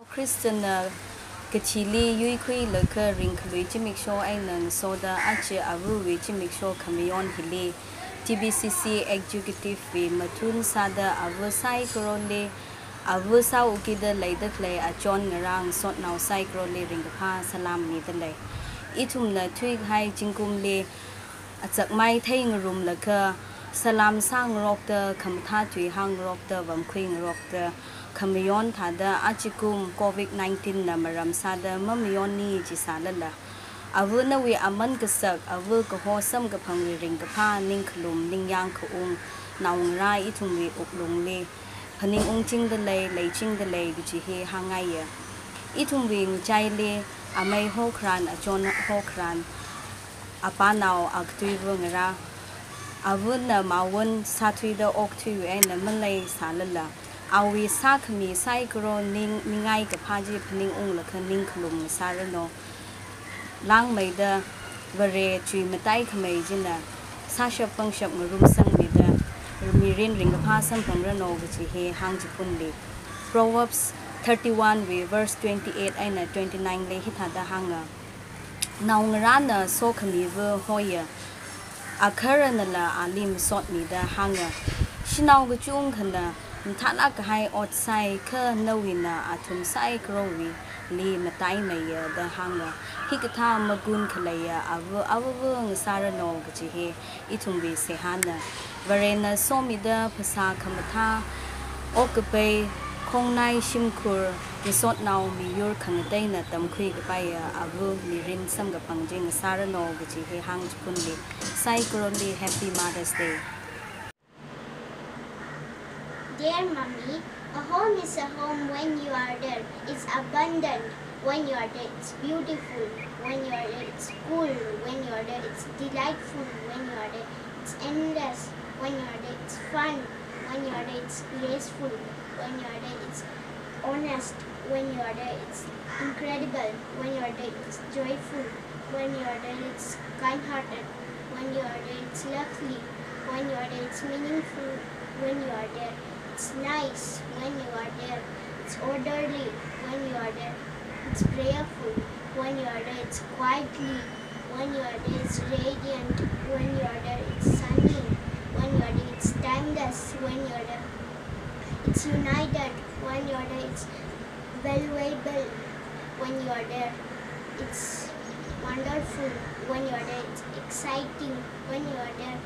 Christian cái chỉ li yui khui lỡ cái ring khui chỉ make sure anh nên soda ache avu we chỉ make sure kamion hili TBCC executive we matun sada avu sai kronle avu sa ukida leidak le achon ngarang sot now sai kronle ring pha salam ni tale itum na thui hai jingkum le achak mai thei ngrum lỡ cái salam sang rock the khamtha thui hang rock the vam khui rock the Kamiyon thada achikum COVID-19 na maram sada mamiyon ni jisala la. Avu na we aman kasak avu kahosam kapang ring kapa ning klum ning yang kaung naung rai itung we uklung le. Paning ung ching de lay ching de lay gujihe hangaya. Itung we ngchai le amay ho kran achon ho kran. Apa now aktui ngara. Avu na mawon satui da oktui ay na malay salala. Awi sak mi sai kro ning ningai ka phaji phning ung la khaning khlum sarano lang mai da vare chui matai khmei jina sa shap pang shap rum sang mi da mi rin ring pha sam phang rano chi he hang ji pun le Proverbs 31 verse 28 aina 29 le hi thada hanga naung rana so khmi ver hoya akharana la alim sot mi da hanga shinau gu chung khanda thana ka hai outside ka nawina athum sai krowi li matai mai da hanga hikatha magun khalaya awu sarano gji he ithum bi se hana varena somida phasa khamatha okpe khongnai shimkhur resort now mi yor khangai na tamkhui ka pai awu mirin sam ga pangjing sarano gji he hang chkunli sai kronli happy Mother's Day. Dear Mommy, a home is a home when you are there. It's abundant when you are there. It's beautiful when you are there. It's cool when you are there. It's delightful when you are there. It's endless when you are there. It's fun when you are there. It's graceful when you are there. It's honest when you are there. It's incredible when you are there. It's joyful when you are there. It's kind-hearted when you are there. It's lovely when you are there. It's meaningful when you are there. It's nice when you are there. It's orderly when you are there. It's prayerful when you are there. It's quietly when you are there. It's radiant when you are there. It's sunny when you are there. It's timeless when you are there. It's united when you are there. It's valuable when you are there. It's wonderful when you are there. It's exciting when you are there.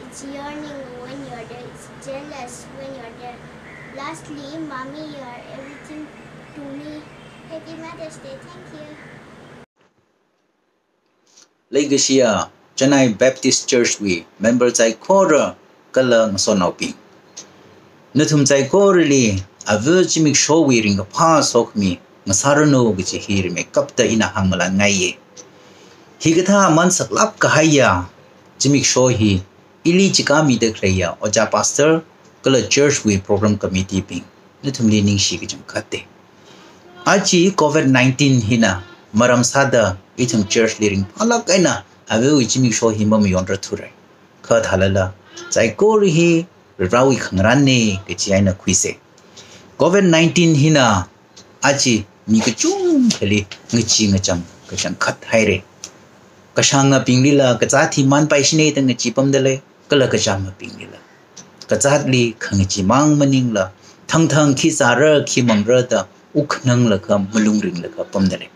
It's yearning when you are there. It's jealous when you are there. Lastly, Mommy, you are everything to me. Happy Mother's Day. Thank you. Legacia Chennai Baptist Church we member zai kora kalang sonopi. Nutum zai korili a virgin show we ring a pass of me. Masarano which he me kapta in a hamala ngaye. Higata mansa lap kahaya. Jimmy show he. Ili jikami de klaya oja pastor kala church we program committee ping nutum lening shi kijam khate aji COVID-19 hina maram sada itum church leading phala kaina ave ujimi sho himam yondra thurai kha thalala chai kori hi rawi khangran ne ke chiaina khuise COVID-19 hina aji ni ka chung khali ngichi ngacham kachang khat haire kashanga pinglila kachathi man paisine tang chipam dele kala kachama pinglila kachatli khangchi mang maningla thang khi sara khi mangra da ukhnang la kham mulungring la khapam dele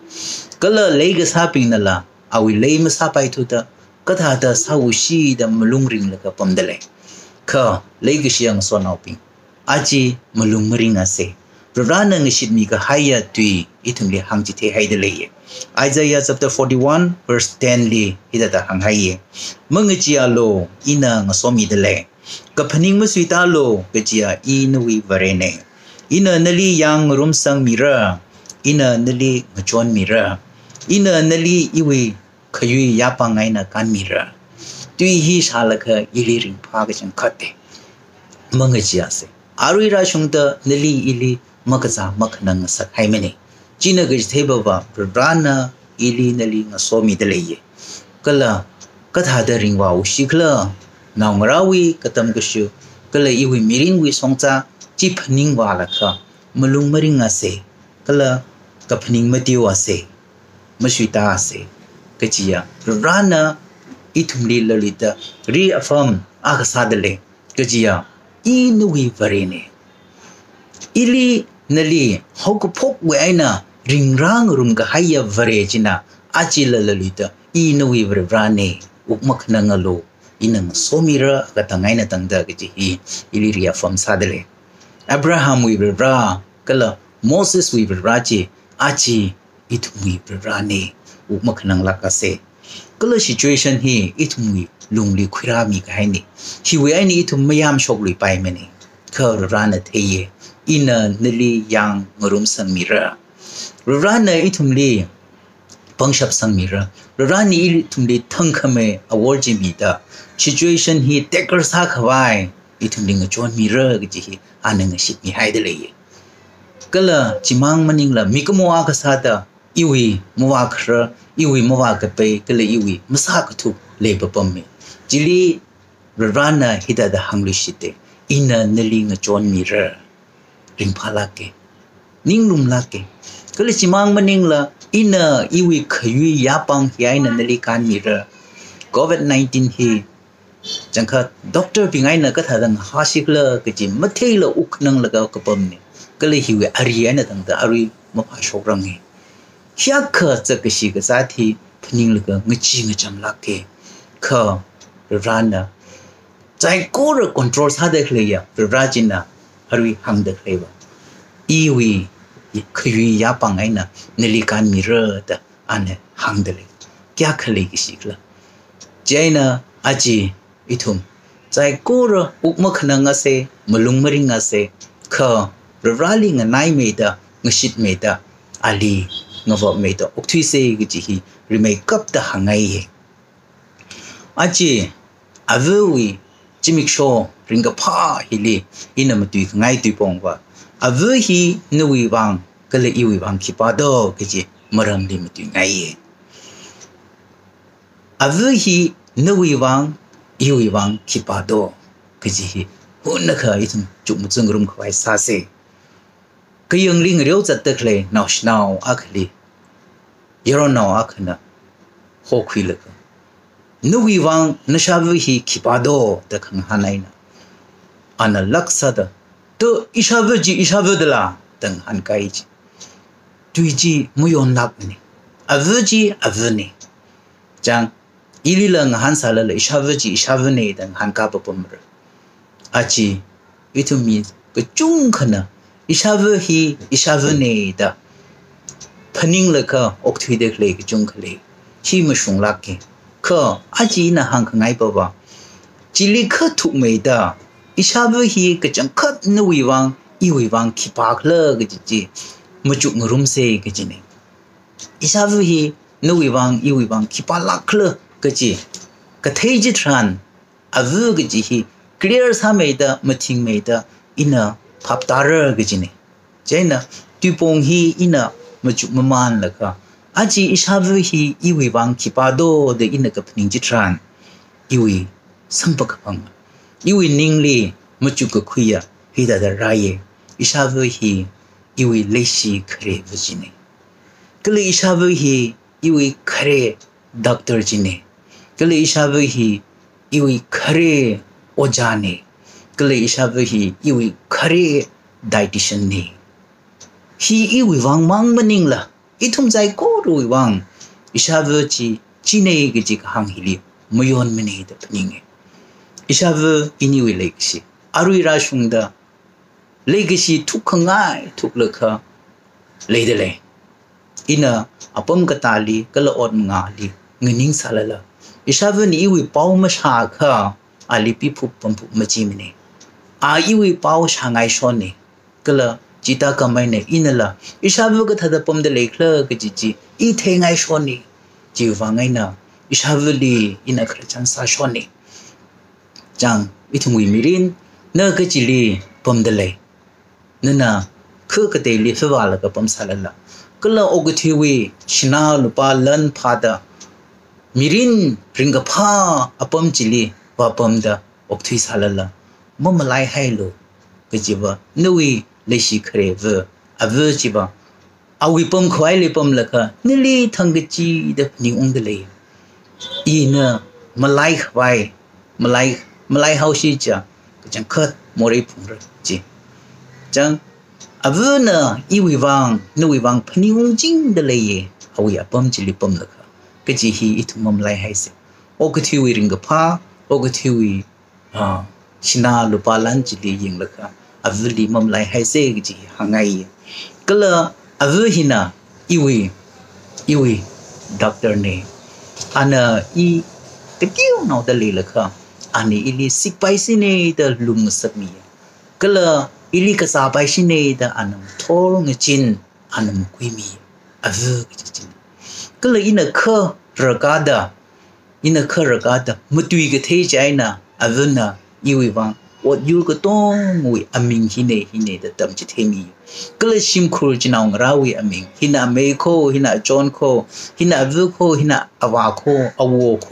kala leiga sa pingnala awi leima sa pai thu da katha da saushi da mulungring la khapam dele kha leiga siang sonau ping aji mulungring ase rana ngishit ka haya tui itumli hangji the haidele Isaiah chapter 41 verse 10 li hidata hanghaye mangchia lo ina ngasomi dele kaphaning masuita lo kachia inwi varene ina nali yang rumsang mira ina nali ngachon mira ina nali iwi khayui yapangai na kan mira tui hi salakha iliring phagachang khate mangchia se arui ra shungda nali ili makaza makhnang sak haimene China gaj thebaba prana ili nali ngasomi dele kala katha da ringwa ushikla naungrawi katam kushu kala iwi mirin wi songcha chip ningwa la kha malung maringa se ก็เลยกับพนิงมาดิวเสมาช่วยตาเสก็จียร้านน่ะอีทุ่มลีลลิตรีอัฟมอากาศเดลก็จียอีนุยฟรีเนอีลีนลีฮอกพกเวไอน่ะริงร่างรุมก็ให้ยาฟรีจินะอาจิลลิตอีนุยฟรีร้านเนอุกมักนังโลอีนังโซมิระก็ตั้งไงน่ะตั้งแต่ก็จีอีลีรีอัฟมซาเดลอับราฮัมวิบราก็เลยโมเสสวิบราจีอาจีอีทุ่มวิบราเนอุกมักนังลักกาเซก็เลย situation ฮีอีทุ่มวิลุงลีคุรามีก็ให้นี่ชีวิตไอ้นี่อีทุ่มไม่ยามโชคลุยไปมั้ยนี่เขาร้านเทียอินนลียังงรุมสังมิระร้านอีทุ่มลีปังชับสังมิระร้านนี้อีทุ่มลีทั้งขมอวอร์จิมีดา situation ฮีเทคเกอร์สักไว้อีทุ่มลีงจวนมิระก็จีอันนึงชิดมีให้เดเลยก็เลยจิมังมันยิงละมีก็มัวก็ซาดาอีวีมัวคราอีวีมัวก็ไปก็เลยอีวีมาสักทุกเลบปมเมจิลีร้านน่ะฮิตาดาฮังลิชิเตอินนลีงจวนมิระริมพาลักเกนิ่งลุมลักเกก็เลยจิมังมันยิงละอินอีวีขยุยยาปังยายนลีการมิระCOVID-19 ฮีจังค่ะด็อกเตอร์เป็นไงนะก็ถ้าดังหาสิกละก็จิมาเที่ยวอุกนังละก็ปมเนี่ยก็เลยหิวอารีนะตั้งแต่อารีมาพาโชครังเงี้ยอยากขอจะกษีก็จะที่พนิงละก็งจีงจำลักเกขอร้านนะใจกูรคอนโทรลซาเด็กเลยอะร้านจินนะอารีหังเด็กเลยว่ะอีวีขยุยยาปังไงนะนลีการมิระแต่อันเนี่ยหังเด็กเลยแก่ขเลยกษีละเจน่ะอาจีอีทุ่มใจกูรอุกมขนังอาเซมลุงมริงอาเซขอร้านลิงนายเมดางชิดเมดาอาลีงวบเมดาอุกทุยเซกจีฮีริเมกับตาหังไงอาจีอาเววีจิมิกโชริงกับพาฮิลีอินามตุยไงตุยปองว่าอาเวฮีนวีวังก็เลยอีวีวังคิปาโดกจีมรังลิมตุยไงอาเวฮีนวีวังอีวีวังคิปาโดกจีหุ่นนักอีทุ่มจุมุจงรุมขวายซาเซก็ยังลิงเรียวจัดตะเลยนาวชนาวอักลียรอนาวอักนะโฮคุยเลยนูวิวังนชาวิฮีคิปาโดตะขังหันไอนะอันลักษณะตัวอิชาวิดลาตังหันไกจีตุยจีมุยอนลักนี่อวิจีอวินี่จังอีลิลังหันสาลเลยอิชาวินี่ตังหันกาปปมรอาจีอิทุมีก็จุงขนะอิชาวินี่ตาพนิงเลยก็ออกทวีเด็กเลยก็จุงขเลยชีมชุงลักเกก็อาจีน่ะหังขไงปะวะจิลิขทุกเมดาอิชาวิฮีก็จังคัดนวิวังอีวิวังคิปากเลยก็จีมาจุกมรุมเซก็จีเนี่ยอิชาวิฮีนวิวังอีวิวังคิปาลักเลยก็จีก็เทจิทรันอาวิก็จีฮีเคลียร์สาเมดามาทิ้งเมดาอินะพับตาร์ก็จีเนี่ยเจนะตุปงฮีอินะมาจุกมามันละก็อาจีอิชาวิฮีอีวิวังคิปาโดเดอินะกับนิงจิทรันอีวิสัมปะพังอีวินิงลีมาจุกคุยฮิดาดารายอิชาวิฮีอีวิเลชีเครวจีเนี่ยก็เลยอิชาวิฮีอีวิเครด็อกเตอร์จีเนี่ยก็เลยอิชาวิฮีอีวิเครโอจาเนี่ยก็เลยอิชาวิฮีอีวิเครไดทิชันเนี่ยฮีอีวิวังมังมันนิงละอีทุ่มใจกูรู้วังอิชาวิจีเนยกจิกหังฮิลีมยอนมันนี่เดปนิงอิชาวิอินิวิเลกชีอารุยราชุงดาเลกชีทุกขง่ายทุกเลขาเลยเดเลยอินะอปมกตาลีก็ละอดมงาลีเงินนิงสาละละอิชาวินี่อีวิเป้ามาชาค่ะอาลีปีพุปมพุมาจีมิเนี่ยอีวิเป้าชาไงชอนเนี่ยก็ละจิตากรรมเนี่ยอินะละอิชาวิก็ทัดปมเดเลกเลยก็จีอีเทงไงชอนเนี่ยจีวังไงนะอิชาวิลีอินะคริสจันซาชอนเนี่ยจังอิทุงวิมิรินเนก็จีลีปมเดเลนั่นน่ะคือก็เดลีฟิวาลก็ปมสาละละก็ละโอกทีวีชนาลุปาลันพาดามิรินริงกับผ้าอปมจิลีว่าปมดาอกทีสาละละมมลายให้โลก็จีบว่านุยเลชิเครเวอเวจิบะ เอาวิปมควายเลยปมละค่ะนี่ลีทั้งกจีเด็กนิ่งเลยอีเนอมาไล่ควายมาไล่เฮาชีจ้ะจังคัดมอริพุงเลยจีจังอาวุธน่ะอีวิวังนู่วิวังพนิงจริงเดเลยเอาวิปมจิลิปมละค่ะกจีฮีอิทุมมไล่ให้เสโอกทิวิริงกพ้าโอกทิวิชินาลุปาลันจิลิยิงละค่ะอาวุธลีมมไล่ให้เสกจีหางไงก็เลยอาวุธหินะอีวิด็อกเตอร์เนี่ยอันน่ะอีตะกี้เราเดเลยละค่ะอันนี้อีลีสิกไปสิเนี่ยเดลุงสักมีก็เลยอีลีก็สาไปสิเนี่ยเดอันนั้นท้องจินอันนั้นกุยมีอาวุธจินก็เลยอินเคอร์กาดามุตุยก็เทใจนะอาวุธนะอีวิวังวัดยูก็ต้องวิอามิงหินเดตั้มจิตเฮมีก็เลยชิมครูจินเอาราวิอามิงหินะเมโคหินะจอนโคหินะอาวุธโคหินะอาวาโคอวัวโค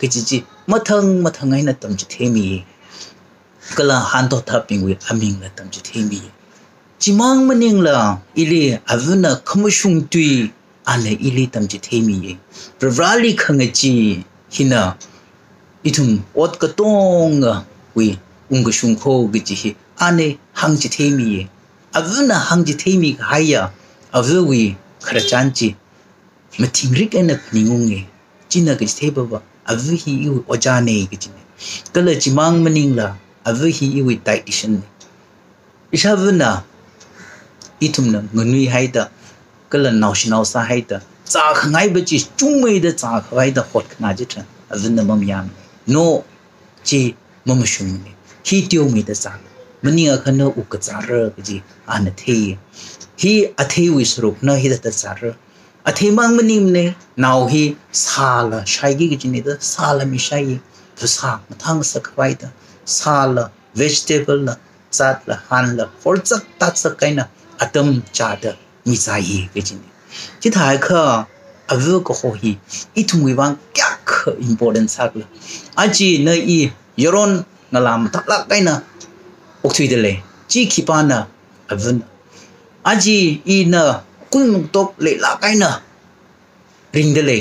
ก็จิมาทั้งไงนะตั้มจิตเฮมีก็เลยหันตัวทับปิงวิอามิงนะตั้มจิตเฮมีจิมังมันยังละอีลีอาวุธนะขมุชุงตุยอันนี้อีลีตั้มจิตเฮมีปรารลีขังจีหินะอีทุ่มวัดก็ต้องวิอุงกชุงโคกจิฮิอันนี้หังจิเทมีอาวุธนะหังจิเทมีก็หายาอาวุธวิขระจันจิมาทิ้งริกเอ็นพนิงงเงจินะกจิเทบะอาวุธฮีอีวิอจานเองกจิเนี่ยก็เลยจิมังมันนิงละอาวุธฮีอีวิไดติชันอิชาวุธนะอีทุ่มนะเงินวิหายดะก็เลยนาวสาหายดะจากไงบัจิจุงไม่ได้จากไว้ดะขดขนาดจิตนะอาวุธนะมัมยามโนจีมัมชุมเนี่ยฮีเตียวมีแต่สารมันนี่ก็น่าอุกจาระก็จีอันเทฮีอัเทวิสรุปน่าฮีแต่สารอัเทมังมันนี่เนี่ยนาวฮีสาละใช้กี่จีเนี่ยสาละไม่ใช่ภาษามันทั้งสักไว้แต่สาละ vegetable ละจัดละหันละฟอร์จักตัดสักไงนะอัตมจัดมีใจก็จีเนี่ยที่ท้ายก็อาวุธก็โหฮีอีทุ่มวิวังยักษ์ important สักละอาจีเนี่ยอียรอนงลามทักลักไงนะอุกทุยเดเลยจีขีปานะอาวุธอาจีอีนะกุยมุกตกเละลักไงนะริงเดเลย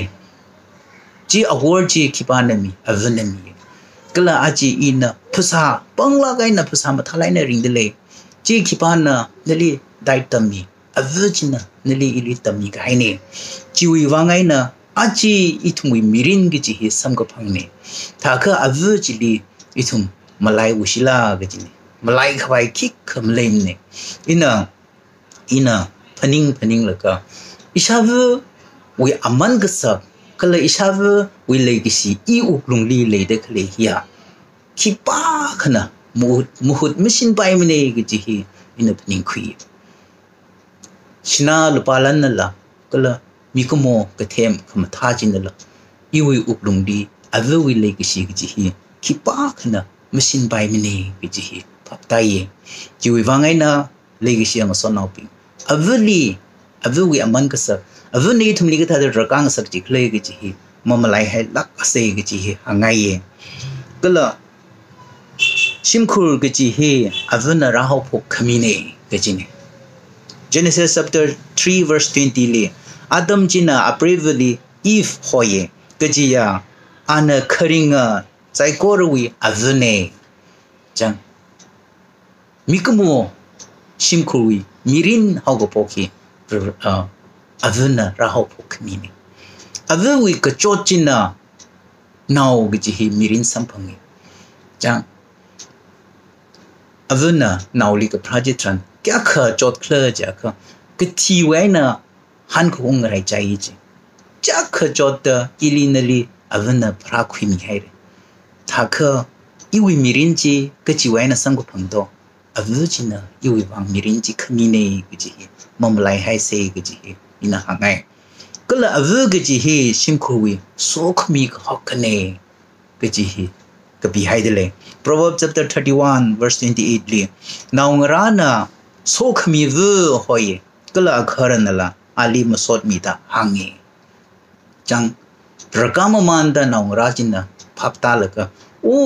จีอวอร์จีขีปานะมีอาวุธนะมีก็ละอาจีอีนะภาษาปังลักไงนะภาษามาทักไงนะริงเดเลยจีขีปานะนี่ลีได้ตัมมีอาวุธจีนะนี่ลีอีลีตัมมีก็ให้เนี่ยจีวิวังไงนะอาจีอีทุ่มวิมิรินกิจีฮิสัมกับพังเนี่ยถ้าคืออาวุธจีลีอีทุ่มมาไล่อุชิลาก็จริงมาไล่เข้าไปคิกคำเล่มเนี่ยอินะพนิงแล้วก็อิชาวุวิอามันก็สักก็เลยอิชาวุวิเลยกิสิอีอุกลุงลีเลยเด็กเลยเฮียคิดป้าขนาดมุดไม่ชินไปมันเองก็จริงอินะพนิงคุยชินาลุปาลันนั่นละก็เลยมีขโมยกระเทียมขมาท่าจินนั่นละอีวิอุกลุงลีอาวุวิเลยกิสิก็จริงคิดป้าขนาดไม่ชินไปมันเองก็จริงพับตายจีวิวังไงนะเลยกิสิยังสอนเอาปิงอาวุธวิอามันก็สักอาวุธนี้ทุ่มลีก็ท่าจะรักกันสักจิกเลยก็จริงมันมาไล่ให้ลักเสกก็จริงหางไงก็ละชิมคูก็จริงอาวุธน่ะเราพกขมินก็จริง Genesis chapter 3 verse 20 เลยอาดัมจีน่ะอัปรีวลีอีฟหอยก็จริงอันคริงใจก็รู้อาวุธเนี่ยจังมิกมัวชิมคุยมิรินเขาก็พกฮีอาวุธน่ะเราพกมีนี่อาวุธวิก็โจจิน่ะน่าวก็จะฮีมิรินสัมพังก์จังอาวุธน่ะน่าวลิก็พระจิตรันแก่ข้าโจทย์เคลื่อนจากก็ที่ไว้น่ะหันคงอะไรใจจีจากข้าโจทย์กิลินลีอาวุธน่ะพระคุยมีให้เลยถ้าข้าอีวิมิรินจีก็ที่ไว้น่ะสังกุพังโตอาวุธจีน่ะอีวิวังมิรินจีขมินก็จะฮีมัมไลให้เสกก็จะฮีอินะหางไงก็เลยอาวุธก็จะฮีชิมคุยโสขมีก็ฮักกันเองก็จะฮีก็บีให้เลย Proverbs chapter 31 verse 28 เลยน่างรานะโสขมีวุหอยก็เลยอักขระนั่นละอาลีมาสดมีตาหางเงจังประกามมันดาน่างราจินะพับตาเลยก็โอ้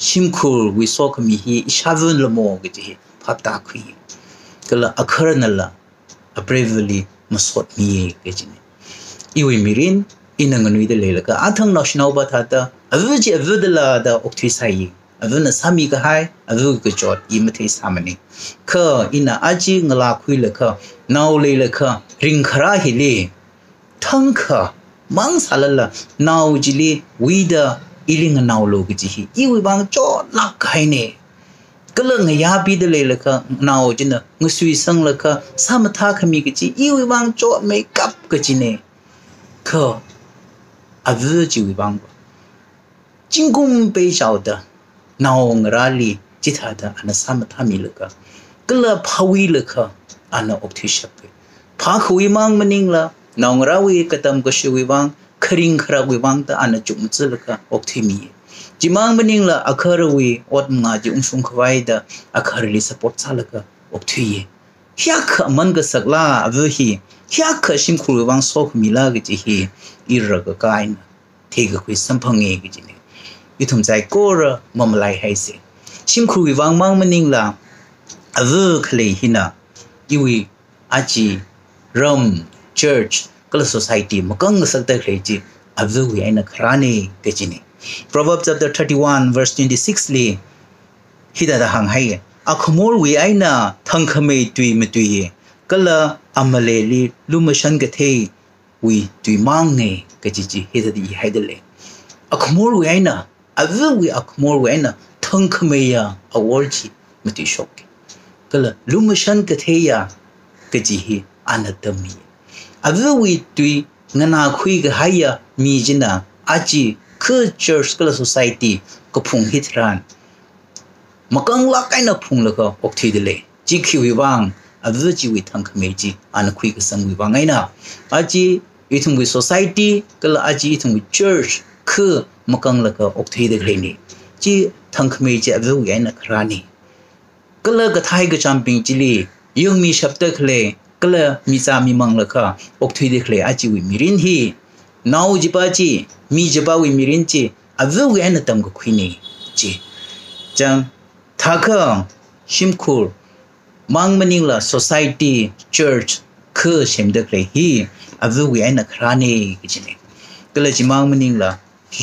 ชิมคุยวิโสขมีฮีอิชาวุนละโมก็จะฮีพับตาคุยก็เลยอักขระนั่นละa bravely มาสดมีก็จริงอีวิมิรินอินังนุยเดเลยแล้วก็อาทั้งนอชนาวบัตตาอวิจิอวิดลาดาอกทิสัยอวินสามีก็ให้อวิก็จอดอีมเทสามันนี่ก็อินาอาจีงลาคุยเลยก็นาวเลยแล้วก็ริงคราฮิลีทั้งก็มังสาลละนาวจิลีวิดาอีลิงนาวโลกจิฮีอีวิบังจอดลักไข่เนี่ยก็เลยงยาบีเดเลยแล้วก็นาวจินะงสุยสังแล้วก็สามทาขมีก็จีอีวิบังจอดไม่กับก็จีเนี่ยก็อาวิจิวิบังจิงกุมไปเจ้าเดนาวงราลีจิตาดาอันสามทามีแล้วก็เลยพาวิแล้วก็อันอกทิชับไปพาคุยมังมันนิงละนาวราวีก็ตามก็ช่วยบังคริงคราวิบังแต่อันจุ่มซะแล้วก็อกทิมีจิมังมันนิงละอัครวีอดมาจิอุสุงขวายดาอัครลีสปอร์ตซะแล้วก็อกทิยยักษ์มันก็สักลาอวิฮียักษ์ชิมครูวิบังสอกมิลากจิฮีอีรักกายนะเทกคุยสัมพังเอกจิเนี่ยยุทธใจก็ระมัมไลให้เสียชิมครูวิบังมังมันนิงละอวิคเลยหินะอีวิอาจีรัมเชิร์ชก็เลย society มันก็งสักแต่เลยจีอวิวิไอนักรานีก็จิเนี่ย Proverbs chapter 31 verse 26 เลยฮิดาดาหังให้อาขโมยวิไอน่ะทั้งขมิตุยไม่ตุยก็เลยอามาเลลีลุมชันกะเทวิตุยมังเงก็จีฮิดาดีให้เดเลยอาขโมยวิไอน่ะอวิวิอาขโมยวิไอน่ะทั้งขมิยาอวอลจีไม่ตุยช็อกก็เลยลุมชันกะเทยาก็จีฮิอันดับมีอวิวิตุยงานาคุยกับไฮยามีจินะอาจีคือเชิร์ชก็เลย society ก็พุ่งฮิตรันมันก็ลักไอ้นักพุ่งแล้วก็ออกทีเดเลยจีคิววิบังอวิจิวิทั้งขมิจีอันคุยกับสังวิบังไงนะอาจีอีทุ่งวิ society ก็เลยอาจีอีทุ่งวิ church คือมันก็แล้วก็ออกทีเดเลยนี่จีทั้งขมิจีอวิวิไอ้นักรานีก็เลยก็ไทยก็จำเป็นจีลียังมีชับเตอร์เลยก็เลยมีสามีมังแล้วก็ออกทีเดเลยอาจีวิมิรินฮีนาวจิปาจีมีจิปาวิมิรินจีอวิวิไอ้นักตั้งก็คุยนี่จีจังถ้าก็ชิมคูมังมันนิงละ society church คือเช่นเด็กเลยฮีอวิวิไอนักรานีก็จริงก็เลยจิมังมันนิงละ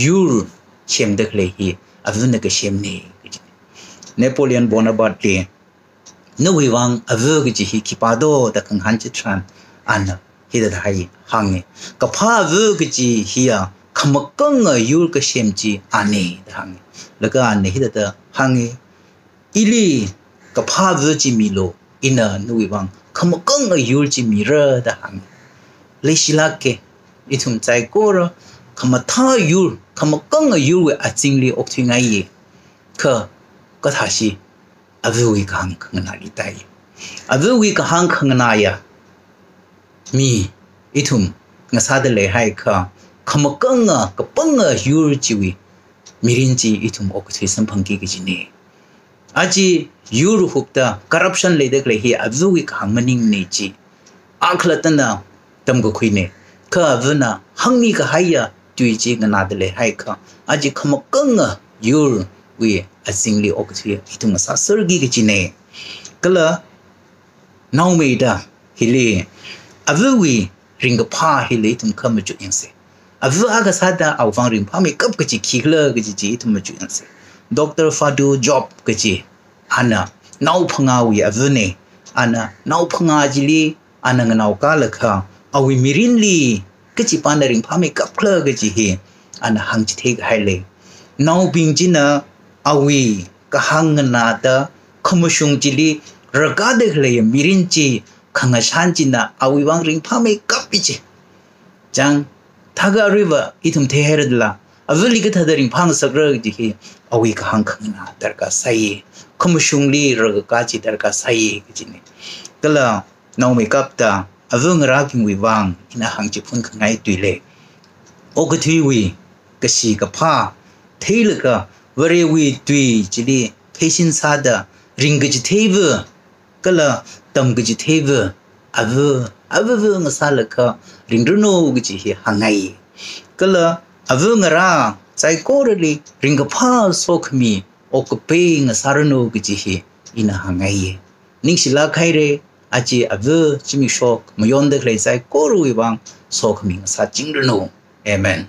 ยูร์เช่นเด็กเลยฮีอวินักเช่นนี่ก็จริงนโปเลียนโบนาบาร์ตีนวิวังอวิก็จริงคิปาโดตะกังฮันจิตรันอันฮิดาไทยฮังเงกับพาอวิก็จริงฮีอะขมักกังยูร์ก็เช่นจีอันนี้ฮังแล้วก็อันนี้ฮิดาฮังเงอีลีกับพาวิจิมิโลอินานุวิวังขมกังยูจิมิระดะหังเลชิลาเกอิทุมใจก็ระขมท่ายูขมกังยูเวอจิงลีออกทิงไงเยก็ท้าชีอวิวิกังขังนาลิไตอวิวิกังขังนายะมีอิทุมงาซาเดเลให้ขมกังกับปังยูจิวิมิรินจีอิทุมออกทิสัมพังกีกจิเนอาจียูรูฮุบตาคอร์รัปชันเลยเด็กเลยฮีอวิวิกหังมันนิงเนจีอัคลตันนะตั้มก็คุยเนข้าวินะหังมีก็ให้ยาตุยจีกันนาเดเลยให้ข้าอาจีขมกังยูรูวิอาซิงลีออกทีอิทุมาซาสร์กีกจีเนก็ละน้องไม่ได้ฮิลีอวิวิริงกับพาฮิลีทุมข้ามาจุยังเสอวิอากาศดาเอาฟังริงพาไม่กับกจีคิกเลกจีทุมมาจุยังเสDr. Fadu job keji ana nau phangawi avune ana nau phangajili ana nganau ka lakha awi mirinli keji panaring phame kapkla keji he ana hangchi thek haile nau bingjina awi ka hangna da khumushung jili raga dekhle mirinchi khanga shanjina awi wangring phame kapiji jang thaga river itum theheradla अवली के थदरिंग फांग सग्रग जिही अवी का हंग खंगना दरका सही खमुशुंगली रग काची दरका सही जिने कला नौ मेकअप ता अवंग राकिंग विवांग इना हंग जिफुन खंगाई तुइले ओगथि वी कसी का फा थेल का वरे वी तुइ जिली फेसिन सादा रिंग जि थेव कला तम गजि थेव अव ngasa laka ringdno gji hangai kala avungara psychorally ringapha sokmi okpe ngasarno gji ina hangai ningsila khaire aji avu chimi shok mayon de klei sai koru wi bang sok ming sa jing nu. Amen.